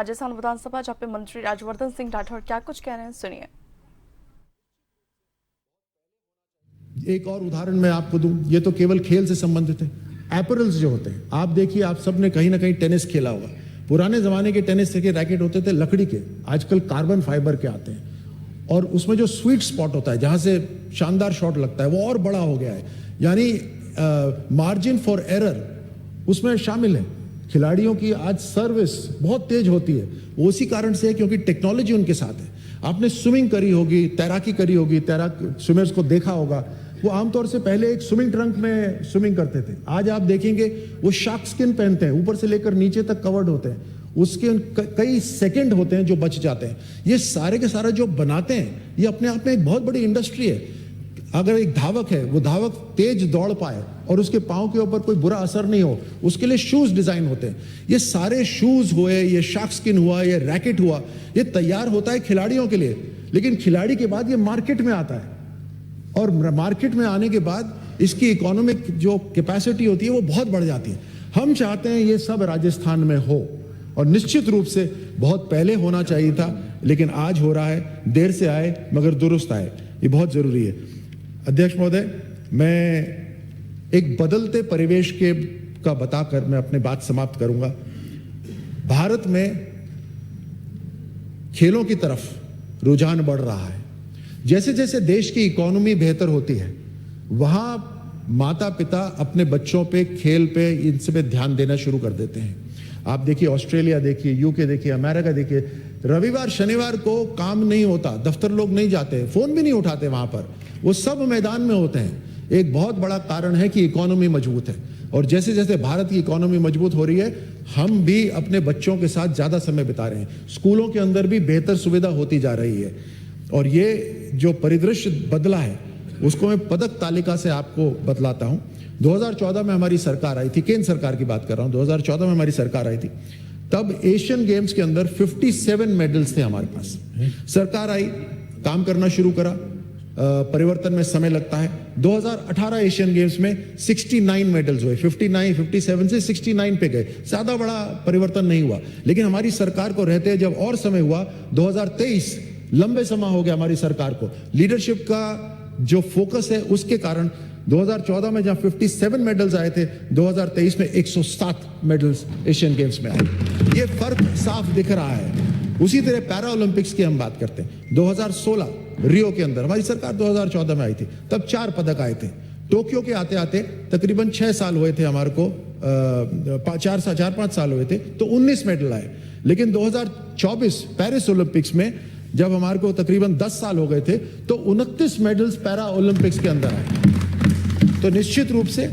राजस्थान विधानसभा जहाँ पे मंत्री राज्यवर्धन सिंह राठौड़ क्या कुछ कह रहे हैं, सुनिए। एक और उदाहरण मैं आपको दूं, ये तो केवल खेल से संबंधित है। एपरल्स जो होते हैं, आप देखिए, आप सबने कहीं ना कहीं टेनिस खेला होगा। पुराने जमाने के टेनिस के रैकेट होते थे लकड़ी के, आजकल कार्बन फाइबर के आते हैं, और उसमें जो स्वीट स्पॉट होता है जहां से शानदार शॉट लगता है वो और बड़ा हो गया है, यानी मार्जिन फॉर एरर उसमें शामिल है। खिलाड़ियों की आज सर्विस बहुत तेज होती है, वो उसी कारण से है क्योंकि टेक्नोलॉजी उनके साथ है। आपने स्विमिंग करी होगी, तैराकी करी होगी, स्विमर्स को देखा होगा, वो आमतौर से पहले एक स्विमिंग ट्रंक में स्विमिंग करते थे। आज आप देखेंगे वो शार्क स्किन पहनते हैं, ऊपर से लेकर नीचे तक कवर्ड होते हैं, उसके कई सेकंड होते हैं जो बच जाते हैं। ये सारे के सारे जो बनाते हैं, ये अपने आप में एक बहुत बड़ी इंडस्ट्री है। अगर एक धावक है, वो धावक तेज दौड़ पाए और उसके पांव के ऊपर कोई बुरा असर नहीं हो, उसके लिए शूज डिजाइन होते हैं। ये सारे शूज हुए, ये शार्क स्किन हुआ, ये रैकेट हुआ, ये तैयार होता है खिलाड़ियों के लिए, लेकिन खिलाड़ी के बाद ये मार्केट में आता है, और मार्केट में आने के बाद इसकी इकोनॉमिक जो कैपेसिटी होती है वो बहुत बढ़ जाती है। हम चाहते हैं ये सब राजस्थान में हो, और निश्चित रूप से बहुत पहले होना चाहिए था, लेकिन आज हो रहा है। देर से आए मगर दुरुस्त आए, ये बहुत जरूरी है। अध्यक्ष महोदय, मैं एक बदलते परिवेश के का बताकर मैं अपनी बात समाप्त करूंगा। भारत में खेलों की तरफ रुझान बढ़ रहा है। जैसे जैसे देश की इकोनॉमी बेहतर होती है, वहां माता पिता अपने बच्चों पे, खेल पे, इन सब पे ध्यान देना शुरू कर देते हैं। आप देखिए, ऑस्ट्रेलिया देखिए, यूके देखिए, अमेरिका देखिए, रविवार शनिवार को काम नहीं होता, दफ्तर लोग नहीं जाते, फोन भी नहीं उठाते वहां पर, वो सब मैदान में होते हैं। एक बहुत बड़ा कारण है कि इकोनॉमी मजबूत है, और जैसे जैसे भारत की इकोनॉमी मजबूत हो रही है, हम भी अपने बच्चों के साथ ज्यादा समय बिता रहे हैं। स्कूलों के अंदर भी बेहतर सुविधा होती जा रही है, और ये जो परिदृश्य बदला है उसको मैं पदक तालिका से आपको बतलाता हूं। 2014 में हमारी सरकार आई थी, केंद्र सरकार की बात कर रहा हूं, 2014 में हमारी सरकार आई थी, तब एशियन गेम्स के अंदर 57 मेडल्स थे हमारे पास। सरकार आई, काम करना शुरू करा, परिवर्तन में समय लगता है। 2018 एशियन गेम्स में 69 मेडल्स हुए, 57 से 69 पे गए, ज्यादा बड़ा परिवर्तन नहीं हुआ। लेकिन हमारी सरकार को रहते जब और समय हुआ, 2023 लंबे समय हो गया हमारी सरकार को, लीडरशिप का जो फोकस है उसके कारण 2014 में जहां 57 मेडल्स आए थे, 2023 में 107 मेडल्स एशियन गेम्स में आए। ये फर्क साफ दिख रहा है। उसी तरह पैरा ओलंपिक्स की हम बात करते हैं, 2016 रियो के अंदर हमारी सरकार 2014 में आई थी, तब 4 पदक आए थे। टोक्यो के आते आते तकरीबन 6 साल हुए थे हमारे को, 4-5 साल हुए थे, तो 19 मेडल आए। लेकिन 2024 पेरिस ओलंपिक्स में जब हमारे को तकरीबन 10 साल हो गए थे, तो 29 मेडल्स पैरा ओलंपिक्स के अंदर आए। तो निश्चित रूप से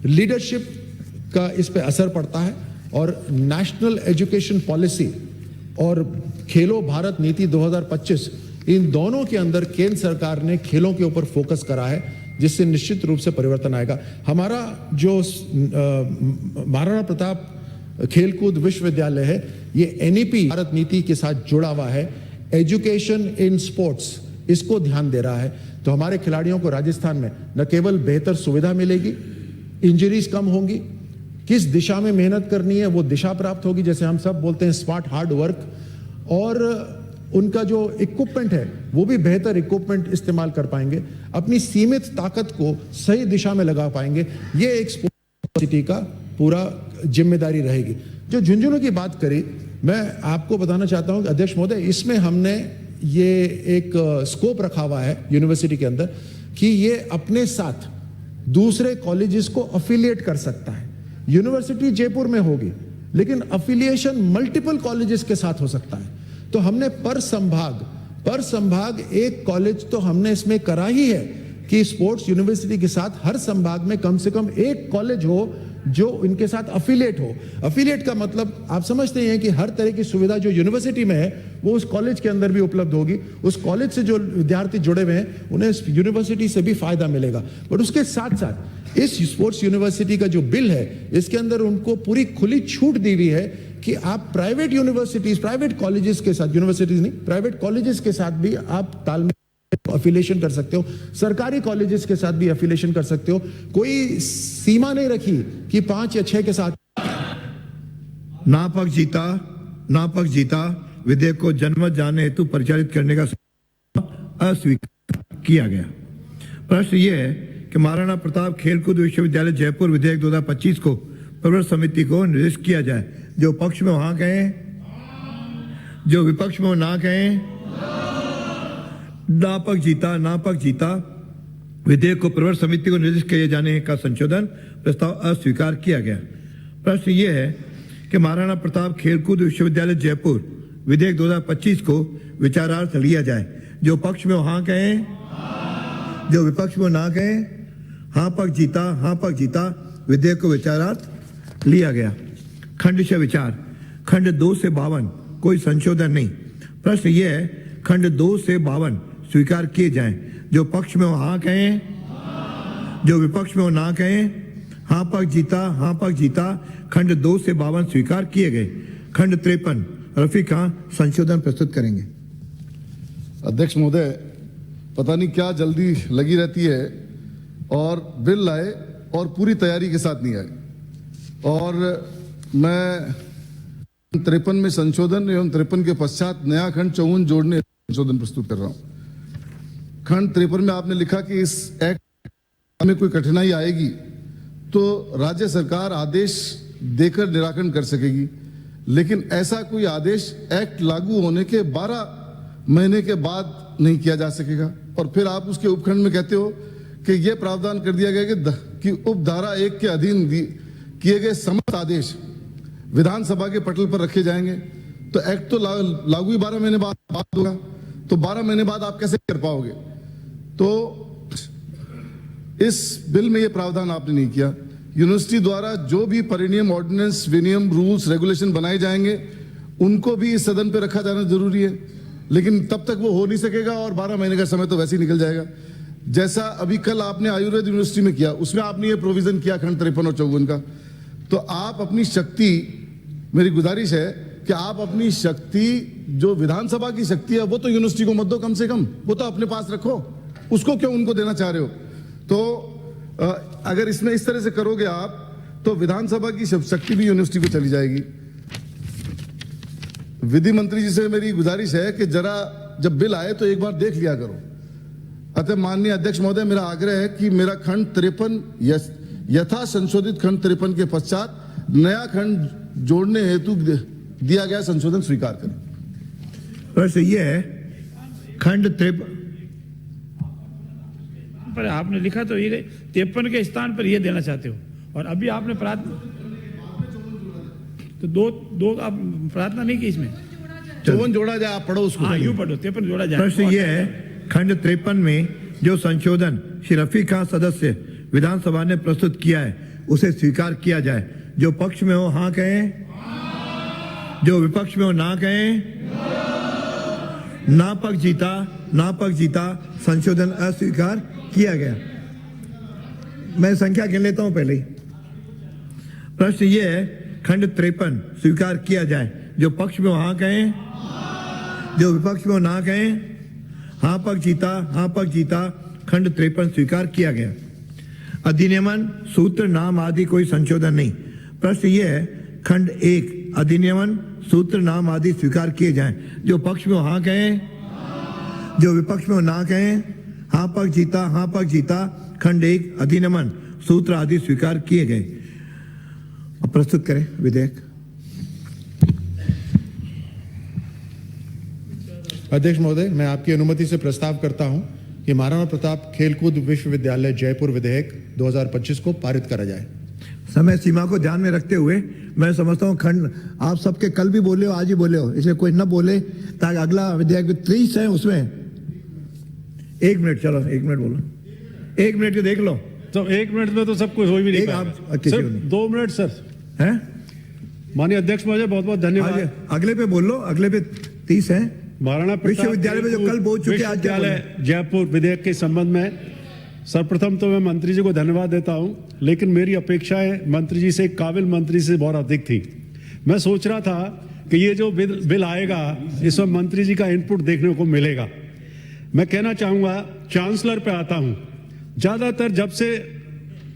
लीडरशिप का इस पे असर पड़ता है, और नेशनल एजुकेशन पॉलिसी और खेलो भारत नीति 2025, इन दोनों के अंदर केंद्र सरकार ने खेलों के ऊपर फोकस करा है, जिससे निश्चित रूप से परिवर्तन आएगा। हमारा जो महाराणा प्रताप खेलकूद विश्वविद्यालय है, ये एनईपी भारत नीति के साथ जुड़ा हुआ है। एजुकेशन इन स्पोर्ट्स, इसको ध्यान दे रहा है, तो हमारे खिलाड़ियों को राजस्थान में न केवल बेहतर सुविधा मिलेगी, इंजरीज कम होंगी, किस दिशा में मेहनत करनी है वो दिशा प्राप्त होगी, जैसे हम सब बोलते हैं स्मार्ट हार्ड वर्क, और उनका जो इक्विपमेंट है वो भी बेहतर इक्विपमेंट इस्तेमाल कर पाएंगे, अपनी सीमित ताकत को सही दिशा में लगा पाएंगे। ये एक स्पोर्ट्स सिटी का पूरा जिम्मेदारी रहेगी। जो झुंझुनू की बात करी, मैं आपको बताना चाहता हूं अध्यक्ष महोदय, इसमें हमने ये एक स्कोप रखा हुआ है यूनिवर्सिटी के अंदर कि ये अपने साथ दूसरे कॉलेजेस को अफिलिएट कर सकता है। यूनिवर्सिटी जयपुर में होगी, लेकिन अफिलिएशन मल्टीपल कॉलेजेस के साथ हो सकता है। तो हमने पर संभाग एक कॉलेज तो हमने इसमें करा ही है कि स्पोर्ट्स यूनिवर्सिटी के साथ हर संभाग में कम से कम एक कॉलेज हो जो इनके साथ अफिलिएट हो। अफिलिएट का मतलब आप समझते हैं कि हर तरह की सुविधा जो यूनिवर्सिटी में है वो उस कॉलेज के अंदर भी उपलब्ध होगी। उस कॉलेज से जो विद्यार्थी जुड़े हुए हैं उन्हें इस यूनिवर्सिटी से भी फायदा मिलेगा। बट उसके साथ साथ इस स्पोर्ट्स यूनिवर्सिटी का जो बिल है, इसके अंदर उनको पूरी खुली छूट दी हुई है कि आप प्राइवेट यूनिवर्सिटीज, प्राइवेट कॉलेजेस के साथ, यूनिवर्सिटीज नहीं, प्राइवेट कॉलेजेस के साथ भी आप तालमेल अफिलिएशन कर सकते हो, सरकारी कॉलेजेस के साथ भी अफिलिएशन कर सकते हो। कोई सीमा नहीं रखी कि 5 या 6 के साथ। नापक जीता नापक्ष जीता, विधेयक को जनमत जानने हेतु परिचालित करने का अस्वीकार किया गया। प्रश्न यह है कि महाराणा प्रताप खेलकूद विश्वविद्यालय जयपुर विधेयक 2025 को प्रवर समिति को निर्देशित किया जाए। जो पक्ष में वहां कहें, जो विपक्ष में ना कहें। नापक्ष जीता विधेयक को प्रवर समिति को निर्देशित किए जाने का संशोधन प्रस्ताव अस्वीकार किया गया। प्रश्न यह है कि महाराणा प्रताप खेलकूद विश्वविद्यालय जयपुर विधेयक 2025 को विचारार्थ लिया जाए। जो पक्ष में वहां कहें, जो विपक्ष में ना कहें। हाँ पक्ष जीता विधेयक को विचारार्थ लिया गया। खंडशः विचार, खंड 2 से 52 कोई संशोधन नहीं। प्रश्न यह है खंड 2 से 52 स्वीकार किए जाएं। जो पक्ष में वहां कहें, जो विपक्ष में वो ना कहें। हाँ पक्ष जीता खंड 2 से 52 स्वीकार किए गए। खंड 53 रफीक खां संशोधन प्रस्तुत करेंगे। अध्यक्ष महोदय, पता नहीं क्या जल्दी लगी रहती है और बिल लाए और पूरी तैयारी के साथ नहीं आए। और मैं 53 में संशोधन एवं 53 के पश्चात नया खंड 54 जोड़ने संशोधन प्रस्तुत कर रहा हूं। खंड 53 में आपने लिखा कि इस एक्ट में कोई कठिनाई आएगी तो राज्य सरकार आदेश देकर निराकरण कर सकेगी, लेकिन ऐसा कोई आदेश एक्ट लागू होने के 12 महीने के बाद नहीं किया जा सकेगा। और फिर आप उसके उपखंड में कहते हो कि यह प्रावधान कर दिया गया कि उपधारा 1 के अधीन किए गए समस्त आदेश विधानसभा के पटल पर रखे जाएंगे। तो एक्ट तो लागू ही 12 महीने बाद होगा, तो 12 महीने बाद आप कैसे कर पाओगे? तो इस बिल में यह प्रावधान आपने नहीं किया। यूनिवर्सिटी द्वारा जो भी परिनियम, ऑर्डिनेंस, विनियम, रूल्स, रेगुलेशन बनाए जाएंगे उनको भी इस सदन पर रखा जाना जरूरी है, लेकिन तब तक वो हो नहीं सकेगा और 12 महीने का समय तो वैसे ही निकल जाएगा। जैसा अभी कल आपने आयुर्वेद यूनिवर्सिटी में किया, उसमें आपने ये प्रोविजन किया खंड 53 और 54 का। तो आप अपनी शक्ति, मेरी गुजारिश है कि आप अपनी शक्ति, जो विधानसभा की शक्ति है, वो तो यूनिवर्सिटी को मत दो, कम से कम वो तो अपने पास रखो। उसको क्यों उनको देना चाह रहे हो? तो अगर इसमें इस तरह से करोगे आप तो विधानसभा की शक्ति भी यूनिवर्सिटी को चली जाएगी। विधि मंत्री जी से मेरी गुजारिश है कि जरा जब बिल आए तो एक बार देख लिया करो। अतः माननीय अध्यक्ष महोदय, मेरा आग्रह है कि मेरा खंड 53 यथा संशोधित खंड 53 के पश्चात नया खंड जोड़ने हेतु दिया गया संशोधन स्वीकार करें। प्रश्न यह है खंड 53 पर आपने लिखा तो ये 53 के स्थान पर ये देना चाहते हो, और अभी आपने प्रार्थना तो दो आप प्रार्थना नहीं की इसमें। 54 जोड़ा जाए, आप पढ़ो उसको। हाँ, यूं पढ़ो, 53 जोड़ा जाए। प्रश्न यह है खंड 53 में जो संशोधन श्री रफीक खां सदस्य विधानसभा ने प्रस्तुत किया है उसे स्वीकार किया जाए। जो पक्ष में हो हाँ कहें, जो विपक्ष में हो ना कहें। नापक्ष जीता संशोधन अस्वीकार किया गया। मैं संख्या गिन लेता हूं पहले ही। प्रश्न यह है खंड 53 स्वीकार किया जाए। जो पक्ष में हो हाँ कहें, जो विपक्ष में हो ना कहें। हाँ पक्ष जीता खंड 53 स्वीकार किया गया। अधिनियमन, सूत्र, नाम आदि कोई संशोधन नहीं। प्रश्न यह है खंड 1 अधिनियमन, सूत्र, नाम आदि स्वीकार किए जाएं। जो पक्ष में हो हाँ कहें, जो विपक्ष में हो ना कहें। हाँ पक्ष जीता खंड 1 अधिनियमन, सूत्र आदि स्वीकार किए गए। अब प्रस्तुत करें विधेयक। अध्यक्ष महोदय, मैं आपकी अनुमति से प्रस्ताव करता हूं कि महाराणा प्रताप खेलकूद विश्वविद्यालय जयपुर विधेयक 2025 को पारित करा जाए। समय सीमा को ध्यान में रखते हुए मैं समझता हूं खंड आप सबके कल भी बोले हो, आज ही बोले हो, इसलिए कोई न बोले ताकि अगला विधेयक 30 है उसमें 1 मिनट, चलो 1 मिनट बोलो, 1 मिनट देख लो। तो 1 मिनट में तो सब कुछ हो ही नहीं पाएगा। Sir 2 minute sir. हैं माननीय अध्यक्ष महोदय, बहुत बहुत धन्यवाद। अगले पे बोल लो, अगले पे 30 है। महाराणा प्रताप विश्वविद्यालय में जो कल बोल चुके आज क्या बोले? विश्वविद्यालय जयपुर विधेयक के संबंध में सर्वप्रथम तो मैं मंत्री जी को धन्यवाद देता हूं, लेकिन मेरी अपेक्षाएं मंत्री जी से, काबिल मंत्री से बहुत अधिक थी। मैं सोच रहा था कि ये जो बिल आएगा इसमें मंत्री जी का इनपुट देखने को मिलेगा। मैं कहना चाहूंगा, चांसलर पे आता हूं। ज्यादातर जब से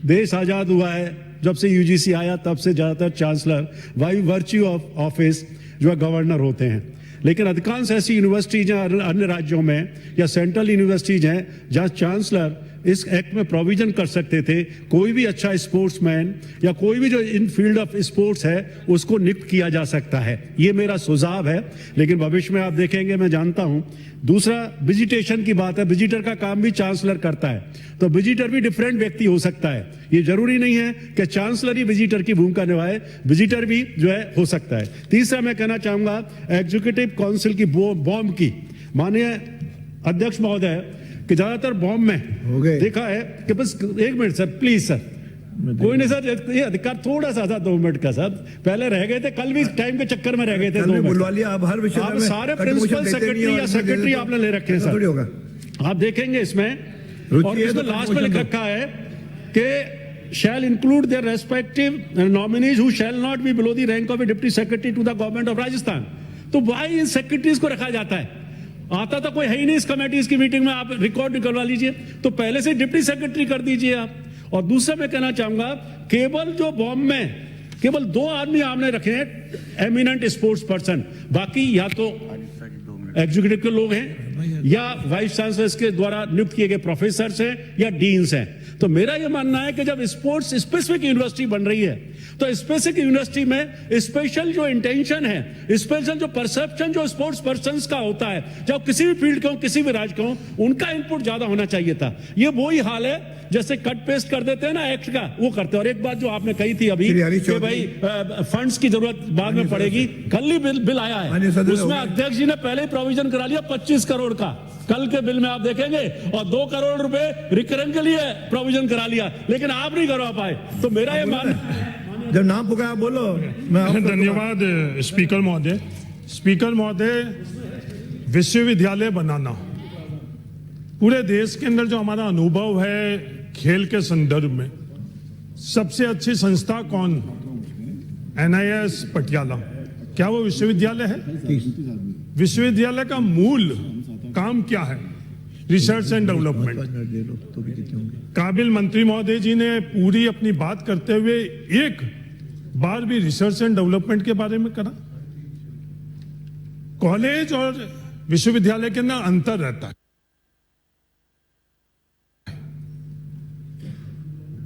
देश आजाद हुआ है, जब से यूजीसी आया, तब से ज्यादातर chancellor by virtue of office जो है गवर्नर होते हैं। लेकिन अधिकांश ऐसी यूनिवर्सिटीज हैं अन्य राज्यों में या सेंट्रल यूनिवर्सिटीज हैं जहां चांसलर इस एक्ट में प्रोविजन कर सकते थे कोई भी अच्छा स्पोर्ट्समैन या कोई भी जो इन फील्ड ऑफ स्पोर्ट्स है उसको नियुक्त किया जा सकता है। ये मेरा सुझाव है, लेकिन भविष्य में आप देखेंगे, मैं जानता हूं। दूसरा विजिटेशन की बात है, विजिटर का काम भी चांसलर करता है, तो विजिटर भी डिफरेंट व्यक्ति हो सकता है। ये जरूरी नहीं है कि चांसलर ही विजिटर की भूमिका निभाए, विजिटर भी जो है हो सकता है। तीसरा मैं कहना चाहूंगा एग्जीक्यूटिव काउंसिल की बॉम्ब की, माननीय अध्यक्ष महोदय, कि ज्यादातर बॉम्ब में देखा है कि बस 1 मिनट सर, प्लीज सर, कोई नहीं सर, ये अधिकार थोड़ा सा था 2 मिनट का सर, पहले रह गए थे, कल भी टाइम के चक्कर में रह गए थे 2 मिनट। बुलवा लिया, अब हर विषय आप में सारे प्रिंसिपल सेक्रेटरी या सेक्रेटरी आपने ले रखे हैं थोड़ी होगा। सर, आप देखेंगे इसमें, और इसमें लास्ट में लिख रखा है कि shall include their respective nominees who shall not be below the rank of a deputy secretary to the government of Rajasthan। तो why इन सेक्रेटरीज को रखा जाता है? आता तो कोई है ही नहीं इस कमेटी की मीटिंग में, आप रिकॉर्ड निकलवा लीजिए, तो पहले से डिप्टी सेक्रेटरी कर दीजिए आप। और दूसरा मैं कहना चाहूंगा, केवल जो बॉम्ब में केवल 2 आदमी आपने रखे हैं एमिनेंट स्पोर्ट्स पर्सन, बाकी या तो एग्जीक्यूटिव के लोग हैं या वाइस चांसलर के द्वारा नियुक्त किए गए प्रोफेसर हैं या डीन्स हैं। तो मेरा यह मानना है कि जब स्पोर्ट्स स्पेसिफिक यूनिवर्सिटी बन रही है तो स्पेसिफिक यूनिवर्सिटी में स्पेशल जो इंटेंशन है, स्पेशल जो परसेप्शन जो स्पोर्ट्स पर्संस का होता है, जब किसी भी फील्ड के हो, किसी भी राज्य के हो, उनका इनपुट ज्यादा होना चाहिए था। ये वही हाल है जैसे कट पेस्ट कर देते हैं ना एक्ट का, वो करते हैं। और एक बात जो आपने कही थी अभी कि भाई फंड्स की जरूरत बाद में पड़ेगी, कल ही बिल आया है, उसमें अध्यक्ष जी ने पहले ही प्रोविजन करा लिया 25 करोड़ का, कल के बिल में आप देखेंगे, और 2 करोड़ रुपए रिकरिंग के लिए प्रोविजन करा लिया, लेकिन आप नहीं करवा पाए। तो मेरा ये मान, जब नाम पुकारा बोलो। धन्यवाद स्पीकर महोदय। स्पीकर महोदय, विश्वविद्यालय बनाना, पूरे देश के अंदर जो हमारा अनुभव है खेल के संदर्भ में, सबसे अच्छी संस्था कौन? NIS पटियाला। क्या वो विश्वविद्यालय है? विश्वविद्यालय का मूल काम क्या है? Research and development. काबिल मंत्री महोदय जी ने पूरी अपनी बात करते हुए एक बार भी रिसर्च एंड डेवलपमेंट के बारे में करा? कॉलेज और विश्वविद्यालय के अंदर अंतर रहता है।